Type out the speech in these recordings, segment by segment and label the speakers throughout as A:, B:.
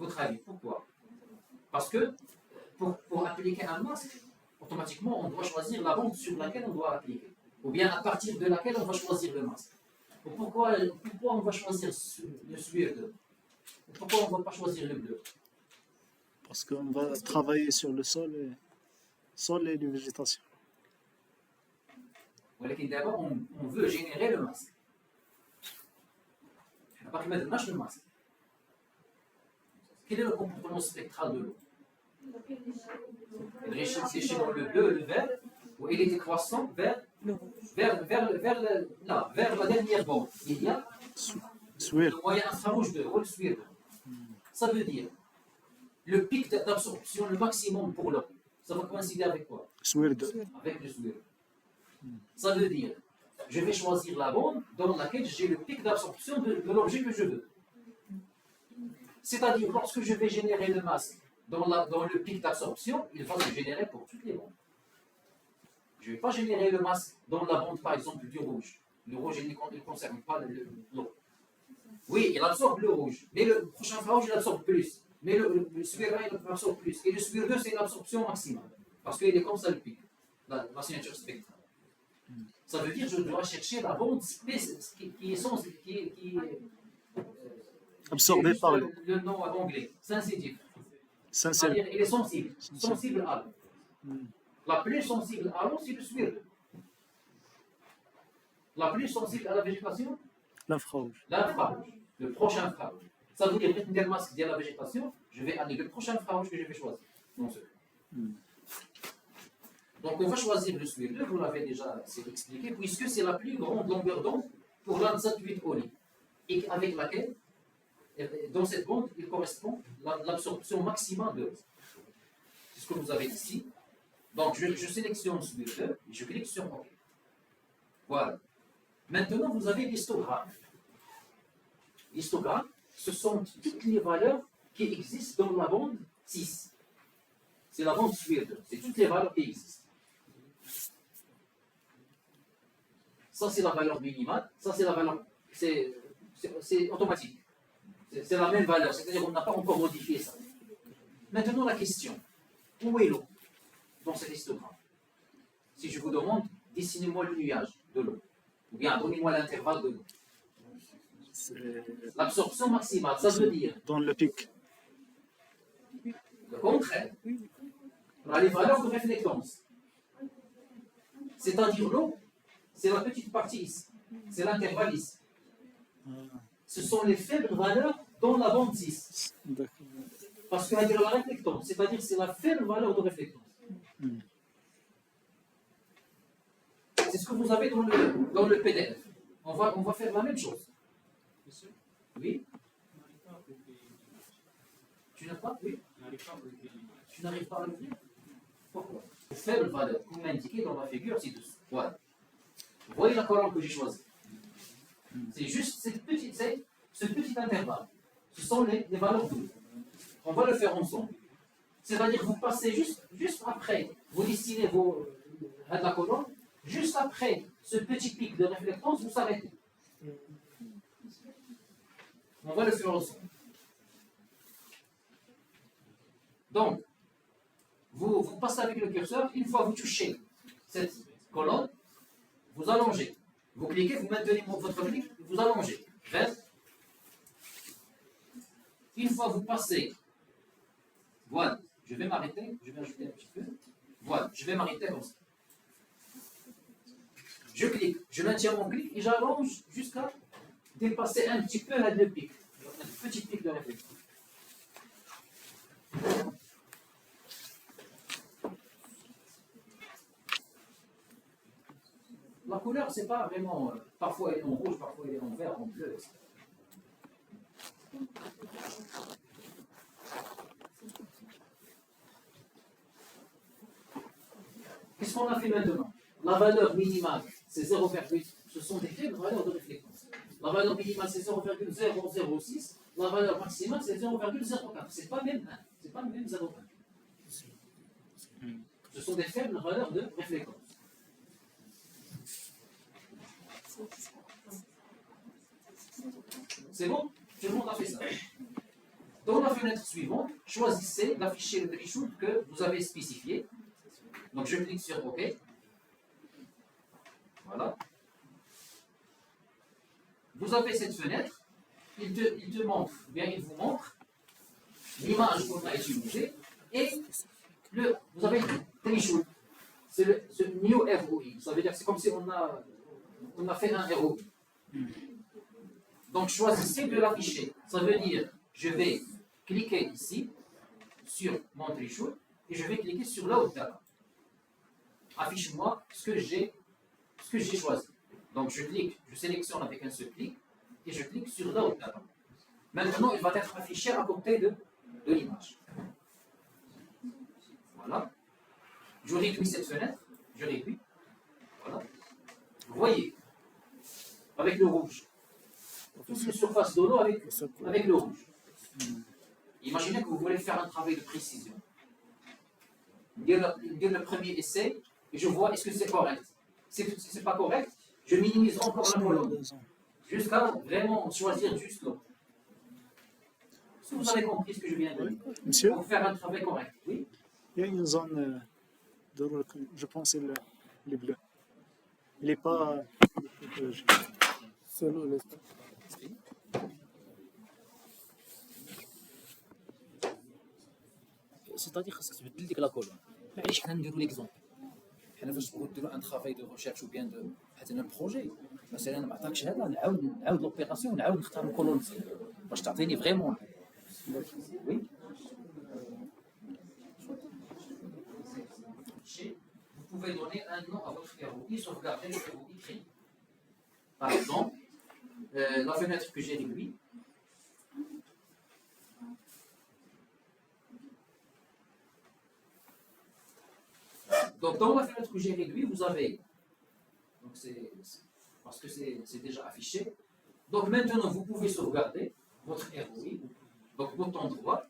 A: votre avis. Pourquoi? Parce que pour appliquer un masque, automatiquement, on doit choisir la bande sur laquelle on doit appliquer. Ou bien à partir de laquelle on va choisir le masque. Pourquoi on va choisir le suède? Pourquoi on ne va pas choisir le bleu?
B: Parce qu'on va travailler sur le sol et les végétations.
A: D'abord, on veut générer le masque. On va mettre le masque. Quel est le comportement spectral de l'eau? Il réfléchit chez le bleu, le vert, où il est décroissant vers la dernière bande. Il y a le moyen infrarouge de l'eau, le suède. Ça veut dire le pic d'absorption, le maximum pour l'eau. Ça va coïncider avec quoi? Avec le suède. Ça veut dire, je vais choisir la bande dans laquelle j'ai le pic d'absorption de l'objet que je veux. C'est-à-dire, lorsque je vais générer le masque dans le pic d'absorption, il va se générer pour toutes les bandes. Je ne vais pas générer le masque dans la bande, par exemple, du rouge. Le rouge, il ne concerne pas l'eau. Oui, il absorbe le rouge, mais le prochain infrarouge, il absorbe plus. Mais le suède, il absorbe plus. Et le suède 2, c'est l'absorption maximale. Parce qu'il est comme ça le pic, la signature spectrale. Ça veut dire que je dois chercher la bande qui est
B: absorbée par l'eau.
A: Le nom en anglais, sensitive.
B: Sincère.
A: C'est-à-dire il est sensible à l'eau. La plus sensible à l'eau, c'est le suède. La plus sensible à la végétation,
B: l'infrarouge.
A: Le prochain infrarouge. Ça veut dire que le masque de la végétation, je vais aller le prochain infrarouge que je vais choisir. Non, donc on va choisir le suède 2, vous l'avez déjà expliqué, puisque c'est la plus grande longueur d'onde pour l'ANSAT 8 OLI, et avec laquelle, dans cette bande, il correspond l'absorption maximale de l'eau. C'est ce que vous avez ici. Donc je sélectionne suède 2 et je clique sur OK. Voilà. Maintenant, vous avez l'histogramme. L'histogramme, ce sont toutes les valeurs qui existent dans la bande 6. C'est la bande suède. C'est toutes les valeurs qui existent. Ça, c'est la valeur minimale. Ça, c'est la valeur... C'est automatique. C'est la même valeur. C'est-à-dire qu'on n'a pas encore modifié ça. Maintenant, la question. Où est l'eau dans cet histogramme? Si je vous demande, dessinez-moi le nuage de l'eau. Ou bien, donnez-moi l'intervalle de l'eau. L'absorption maximale, ça veut dire...
B: Dans le pic.
A: Le contraire. Les valeurs de réflectance. C'est-à-dire l'eau, c'est la petite partie ici. C'est l'intervalle ici. Ce sont les faibles valeurs dans la bande 6. Parce qu'il y a la réflectance, c'est-à-dire c'est la faible valeur de réflectance. C'est ce que vous avez dans le PDF. On va faire la même chose. Oui? Tu n'as pas? Oui? Tu n'arrives pas à le lire? Pourquoi? Faible valeur, comme indiqué dans ma figure ci-dessous. Voilà. Vous voyez la colonne que j'ai choisie? C'est juste ce petit intervalle. Ce sont les valeurs doubles. On va le faire ensemble. C'est-à-dire vous passez juste après, vous dessinez la colonne, juste après ce petit pic de réflectance, vous s'arrêtez. On va le faire ensemble. Donc, vous passez avec le curseur, une fois vous touchez cette colonne, vous allongez. Vous cliquez, vous maintenez votre clic, vous allongez. Une fois vous passez, voilà, je vais m'arrêter, je vais ajouter un petit peu. Voilà, je vais m'arrêter comme ça. Je clique, je maintiens mon clic et j'allonge jusqu'à dépasser un petit peu le pic. Un petit pic de réflexion. La couleur, c'est pas vraiment... parfois elle est en rouge, parfois elle est en vert, en bleu. Qu'est-ce qu'on a fait maintenant? La valeur minimale, c'est 0,8. Ce sont des faibles valeurs de réflectance. La valeur minimale, c'est 0,006. La valeur maximale, c'est 0,04. C'est pas même 1. C'est pas même 0,1. Ce sont des faibles valeurs de réflectance. C'est bon? Tout le monde a fait ça. Dans la fenêtre suivante, choisissez d'afficher le threshold que vous avez spécifié. Donc je clique sur OK. Voilà. Vous avez cette fenêtre. Il te montre, bien il vous montre l'image qu'on a utilisée et vous avez le threshold. C'est ce new ROI. Ça veut dire que c'est comme si on a fait un ROI. Donc choisissez de l'afficher. Ça veut dire, je vais cliquer ici sur mon threshold et je vais cliquer sur la haute data. Affiche-moi ce que j'ai choisi. Donc je clique, je sélectionne avec un seul clic et je clique sur la haute data. Maintenant, il va être affiché à côté de l'image. Voilà. Je réduis cette fenêtre. Je réduis. Voilà. Vous voyez, avec le rouge. Toutes les surfaces de l'eau avec le rouge. Imaginez que vous voulez faire un travail de précision. Dire le premier essai et je vois est-ce que c'est correct. Si ce n'est pas correct, je minimise encore la colonne. Jusqu'à vraiment choisir juste l'eau. Est-ce que vous avez compris ce que je viens de dire?
B: Monsieur,
A: Pour faire un travail correct, oui.
B: il y a une zone de recul. Je pense que il est bleu. Il n'est pas écologique.
C: C'est l'eau, n'est-ce pas?
A: C'est-à-dire خاصك تبدل ديك لا كولون. علاش حنا نديرو ليكزومبل؟ حنا فاش بغيو ديرو ان ترافاي دو ريشيرش او بيان دو مثلا بروجي مثلا ما عطاكش هذا نعاود لوبيراسيون نعاود نختار الكولون باش تعطيني فريمون وي. Vous pouvez donner un nom à votre ROI, sauvegarder le ROI créé. Par exemple, la fenêtre que j'ai réduite. Donc, dans la fenêtre que j'ai réduite, vous avez. Donc, parce que c'est déjà affiché. Donc, maintenant, vous pouvez sauvegarder votre ROI. Donc, bouton droit.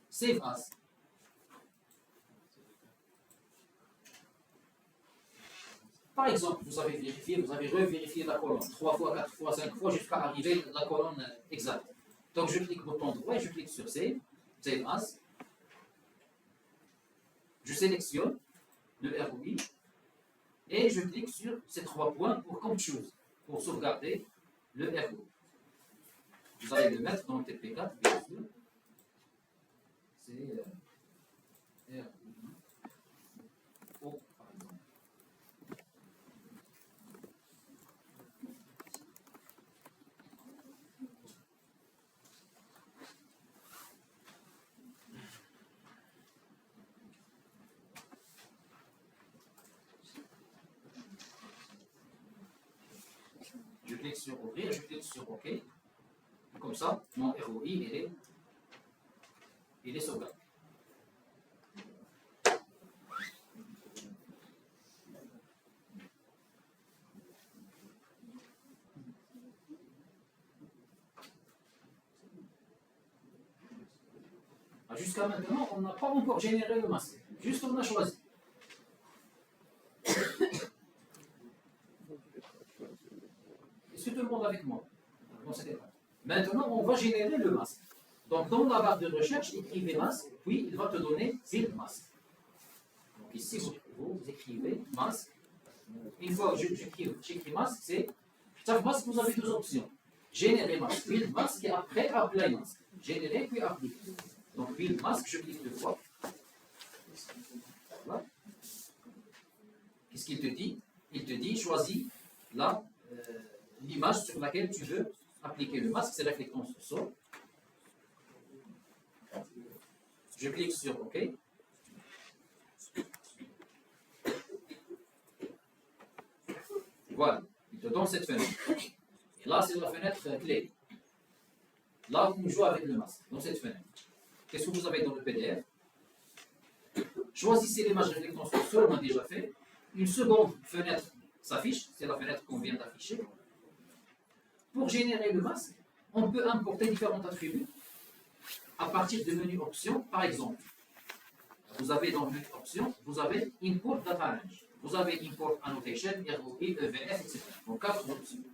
A: Save as. Par exemple, vous avez vérifié, vous avez revérifié la colonne 3 fois, 4 fois, 5 fois jusqu'à arriver à la colonne exacte. Donc, je clique bouton droit et je clique sur Save, Save As. Je sélectionne le ROI et je clique sur ces 3 points pour Compute, pour sauvegarder le ROI. Vous allez le mettre dans le TP4, bien sûr. C'est ROI. Oh, par exemple. Je clique sur ouvrir, je clique sur OK. Comme ça, mon ROI il est sauvegardé. Jusqu'à maintenant, on n'a pas encore généré le masque. Juste on a choisi. Est-ce que tout le monde est avec moi? Maintenant, on va générer le masque. Donc, dans la barre de recherche, écrivez masque, puis il va te donner build masque. Donc, ici, vous écrivez masque. Une fois que j'écris masque, c'est chaque masque, vous avez 2 options. Générer masque, build masque et après apply masque. Générer puis appliquer. Donc, build masque, je clique 2 fois. Voilà. Qu'est-ce qu'il te dit? Il te dit choisis l'image sur laquelle tu veux appliquer le masque, c'est réflectance au sol. Je clique sur OK. Voilà, il te donne cette fenêtre. Et là, c'est la fenêtre clé. Là, vous jouez avec le masque, dans cette fenêtre. Qu'est-ce que vous avez dans le PDF? Choisissez l'image réflectance au sol, on a déjà fait. Une seconde fenêtre s'affiche, c'est la fenêtre qu'on vient d'afficher. Pour générer le masque, on peut importer différents attributs à partir du menu options. Par exemple, vous avez dans le menu options, vous avez import data range, vous avez import annotation, ROI, EVF, etc. Donc 4 options.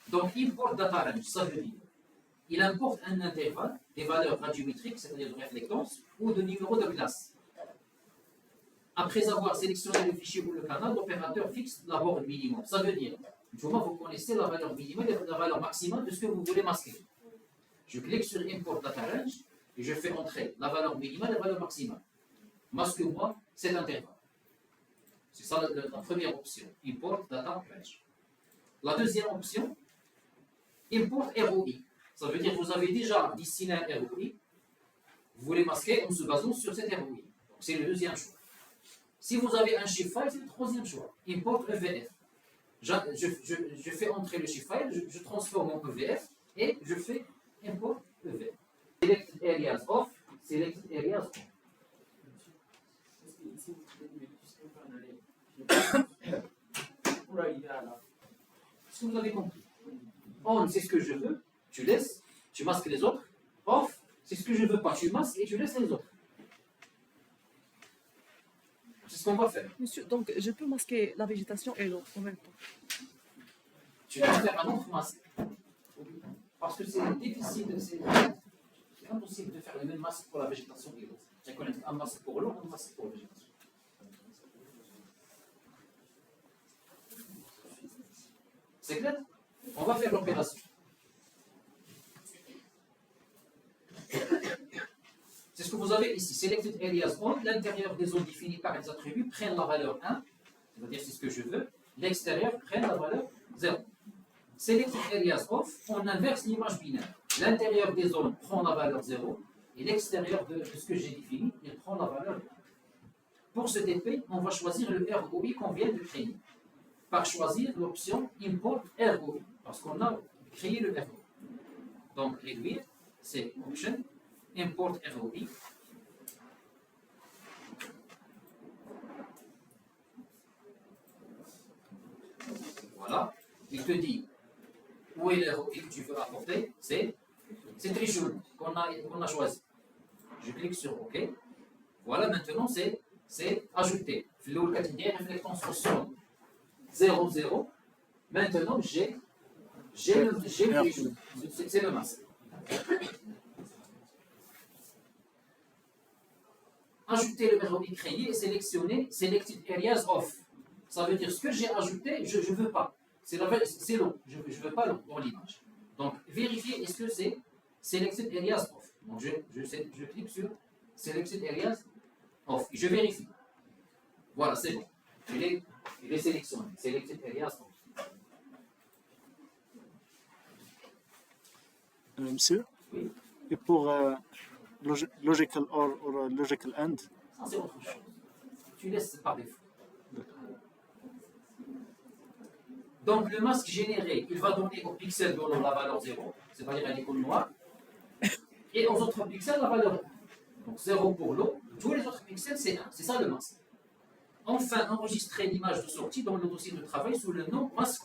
A: Donc import data range, ça veut dire il importe un intervalle des valeurs radiométriques, c'est-à-dire de réflectance, ou de numéro de classe. Après avoir sélectionné le fichier ou le canal, l'opérateur fixe la borne minimum. Ça veut dire, vous connaissez la valeur minimale et la valeur maximale de ce que vous voulez masquer. Je clique sur Import Data Range et je fais entrer la valeur minimale et la valeur maximale. Masque-moi cet intervalle. C'est ça la première option. Import Data Range. La deuxième option, Import ROI. Ça veut dire que vous avez déjà dessiné un ROI. Vous voulez masquer en se basant sur cet ROI. C'est le deuxième choix. Si vous avez un shift file, c'est le troisième choix. Import EVF. Je fais entrer le shift file, je transforme en EVF et je fais import EVF. Selected areas off, selected areas on. Est-ce que vous avez compris? On, c'est ce que je veux, tu laisses, tu masques les autres. Off, c'est ce que je veux pas, tu masques et tu laisses les autres. C'est ce qu'on va faire.
C: Monsieur, donc je peux masquer la végétation et l'eau en même temps.
A: Tu vas faire un autre masque. Parce que c'est difficile, c'est impossible de faire le même masque pour la végétation et l'eau. Tu connais un masque pour l'eau, un masque pour la végétation. C'est clair? On va faire l'opération. C'est ce que vous avez ici. Selected areas on, l'intérieur des zones définies par les attributs prennent la valeur 1, c'est-à-dire c'est ce que je veux. L'extérieur prenne la valeur 0. Selected areas off, on inverse l'image binaire. L'intérieur des zones prend la valeur 0 et l'extérieur de ce que j'ai défini, il prend la valeur 1. Pour ce TP, on va choisir le ROI qu'on vient de créer. Par choisir l'option Import ROI, parce qu'on a créé le ROI. Donc, réduire, c'est Option, Import ROI. Voilà. Il te dit où est le ROI que tu veux apporter. C'est Threshold qu'on a choisi. Je clique sur OK. Voilà, maintenant c'est ajouté. Le réflectance sur son 0, 0. Maintenant, j'ai le threshold. C'est le masque. Ajouter le ROI créé et sélectionner Selected Areas Off. Ça veut dire ce que j'ai ajouté, je ne veux pas. C'est long. Je ne veux pas long dans l'image. Donc, vérifier est-ce que c'est Selected Areas Off. Donc, je clique sur Selected Areas Off. Je vérifie. Voilà, c'est bon. Il est sélectionné. Selected Areas Off.
B: Monsieur,
A: Oui.
B: et pour logical or ou logical and,
A: Ça, c'est autre chose. Tu laisses par défaut. Donc, le masque généré, il va donner au pixel donnant la valeur 0, c'est-à-dire un icône noire, et aux autres pixels la valeur 1. Donc, 0 pour l'eau, tous les autres pixels, c'est 1. C'est ça le masque. Enfin, enregistrer l'image de sortie dans le dossier de travail sous le nom masque.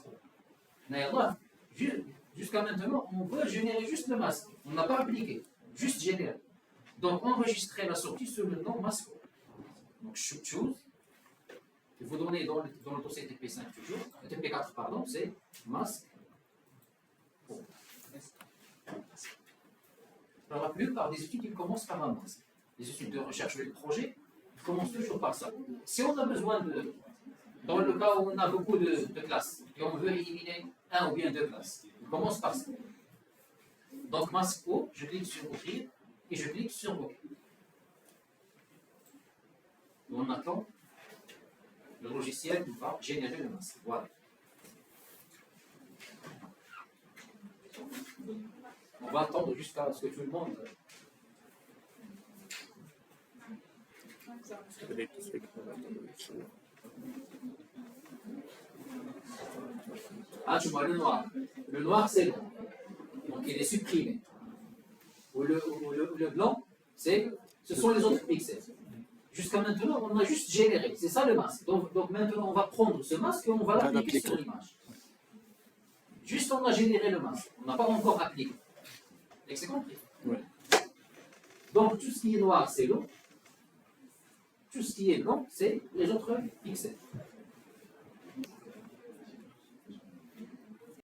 A: Jusqu'à maintenant, on veut générer juste le masque. On n'a pas appliqué, juste générer. Donc, enregistrer la sortie sous le nom masque. Donc, choose. Il faut donner dans le dossier TP5 toujours, TP4, pardon, c'est masque. Alors, la plupart des études, ils commencent par un masque. Les études de recherche et de projet, ils commencent toujours par ça. Si on a besoin de, dans le cas où on a beaucoup de classes, et on veut éliminer un ou bien deux classes, on commence par ça. Donc, masque O, je clique sur Ouvrir, et je clique sur OK. On attend. Le logiciel va générer le masque. Voilà. On va attendre jusqu'à ce que tout le monde. Ah, tu vois le noir. Le noir, c'est long. Donc, il est supprimé. Ou le blanc, ce sont les autres pixels. Jusqu'à maintenant, on a juste généré. C'est ça le masque. Donc maintenant, on va prendre ce masque et on va l'appliquer sur l'image. Juste, on a généré le masque. On n'a pas encore appliqué. Et c'est compris?
B: Oui.
A: Donc, tout ce qui est noir, c'est l'eau. Tout ce qui est blanc, c'est les autres pixels.